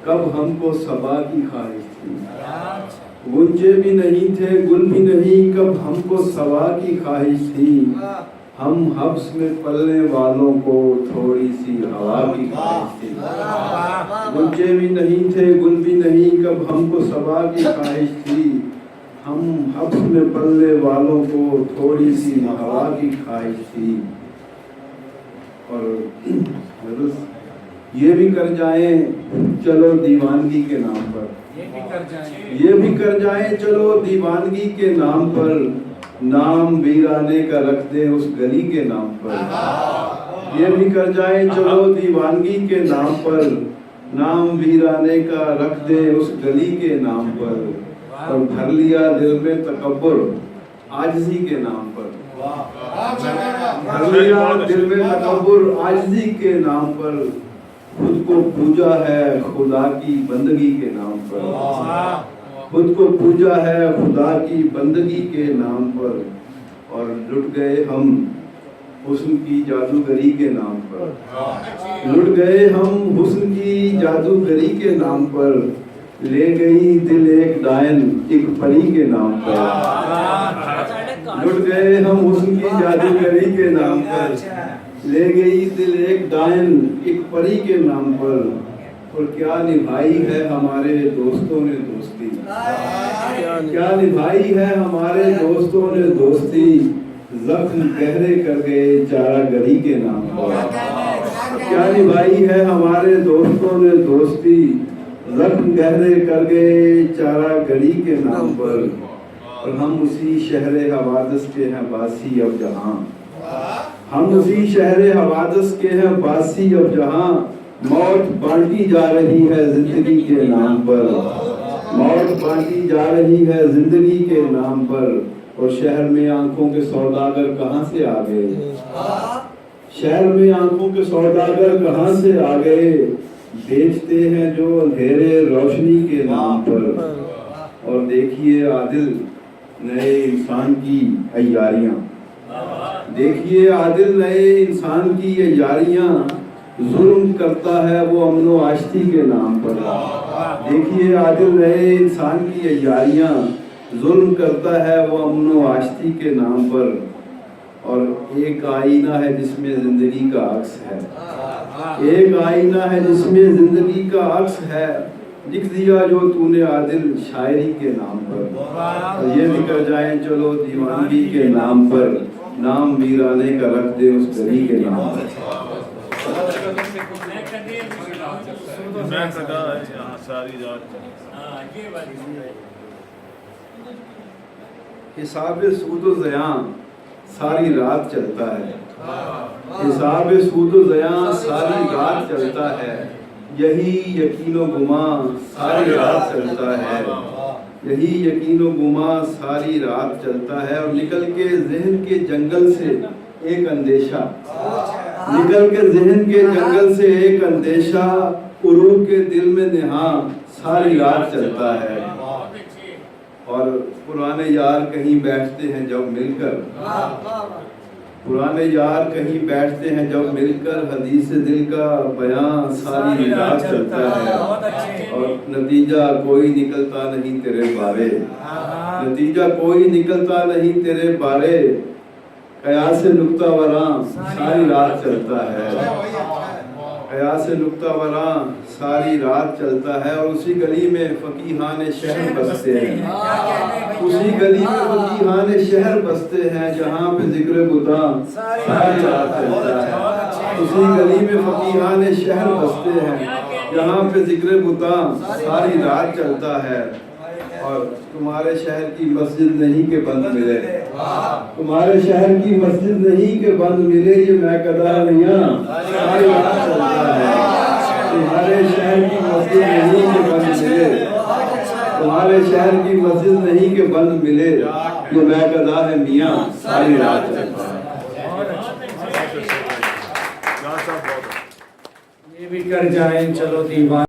कब हमको सबा की ख्वाहिश थी, गुंजे भी नहीं थे गुल भी नहीं, कब हमको सबा की ख्वाहिश थी, हम हब्स में पलने वालों को थोड़ी सी हवा की ख्वाहिश थी। गुंजे भी नहीं थे गुल भी नहीं, कब हमको सबा की ख्वाहिश थी, हम हब्स में पलने वालों को थोड़ी सी हवा की ख्वाहिश थी। और ये भी कर जाएं चलो दीवानगी के नाम पर, ये भी कर जाएं चलो दीवानगी के नाम पर, नाम वीराने का रख दे उस गली के नाम पर। ये भी कर जाएं चलो दीवानगी के नाम पर, नाम वीराने का रख दे उस गली के नाम पर, और भर लिया दिल में तकब्बुर आजिज़ी के नाम पर। भर लिया दिल में तकब्बुर आजिज़ी के नाम पर, खुद को पूजा है खुदा की बंदगी के नाम पर, खुद को पूजा है खुदा की बंदगी के नाम पर, और लुट गए हम हुस्न की जादूगरी के नाम पर, लुट गए हम हुस्न की जादूगरी के नाम पर, ले गई दिल एक डायन एक परी के नाम पर। लुट गए हम हुस्न की जादूगरी के नाम पर, ले गई दिल एक डायन एक परी के नाम पर, और क्या निभाई है हमारे दोस्तों ने दोस्ती, क्या निभाई है हमारे दोस्तों ने दोस्ती, जख्म गहरे कर गए चारागरी के नाम पर। क्या निभाई है हमारे दोस्तों ने दोस्ती, जख्म गहरे कर गए चारागरी के नाम पर, और हम उसी शहरे हवादस के हैं बासी अब जहां, हम उसी शहरे हवादस के हैं बासी अब जहां, मौत बांटी जा रही है जिंदगी के नाम पर, मौत बांटी जा रही है जिंदगी के नाम पर, और शहर में आंखों के सौदागर कहां से आ गए, शहर में आंखों के सौदागर कहां से आ गए, बेचते हैं जो अंधेरे रोशनी के नाम पर। और देखिए आदिल नए इंसान की अय्यारियां, देखिए आदिल नए इंसान की अय्यारियां, जुल्म करता है वो अमनो आश्ती के नाम पर। देखिए आदिल नए इंसान की अय्यारियां, जुल्म करता है वो अमनो आश्ती के नाम पर, और एक आईना है जिसमें जिंदगी का अक्स है, एक आईना है जिसमें जिंदगी का अक्स है, लिख दिया जो तूने आदिल शायरी के नाम पर। और ये भी कर जाएं चलो दीवानगी के नाम पर, नाम वीराने का रख दे उस गली के नाम पर। हिसाब सूद ज़यां सारी रात चलता है, हिसाब सूद ज़यां सारी रात चलता है, यही यकीनो गुमा सारी रात चलता है, यही यकीनो गुमा सारी रात चलता है। और निकल के ज़हन के जंगल से एक अंदेशा, निकल के ज़हन के जंगल से एक अंदेशा, उरूह के दिल में निहा सारी रात चलता है। और पुराने यार कहीं बैठते हैं जब मिलकर, पुराने यार कहीं बैठते हैं जब मिलकर, हदीस दिल का बयां सारी रात चलता है, और नतीजा कोई निकलता नहीं तेरे बारे, नतीजा कोई निकलता नहीं तेरे बारे, कयास नुक्ता वरां सारी रात चलता है, कयास नुक्ता वरां सारी रात चलता है। और उसी गली में फकीहान शहर बसते हैं, उसी गली में फकीहान शहर बसते हैं, जहाँ पे जिक्र खुदा सारी रात चलता है। उसी गली में फकीहान शहर बसते हैं, जहाँ पे जिक्र खुदा सारी रात चलता है। और तुम्हारे शहर की मस्जिद नहीं के बंद मिले, तुम्हारे शहर की मस्जिद नहीं के बंद मिले, ये मैं कदा मियां सारी रात चलता है। तुम्हारे शहर की मस्जिद नहीं के बंद मिले, तुम्हारे शहर की मस्जिद नहीं के बंद मिले, ये मैं कदा है मियां सारी रात चलता है। ये भी कर जाएं चलो दीवान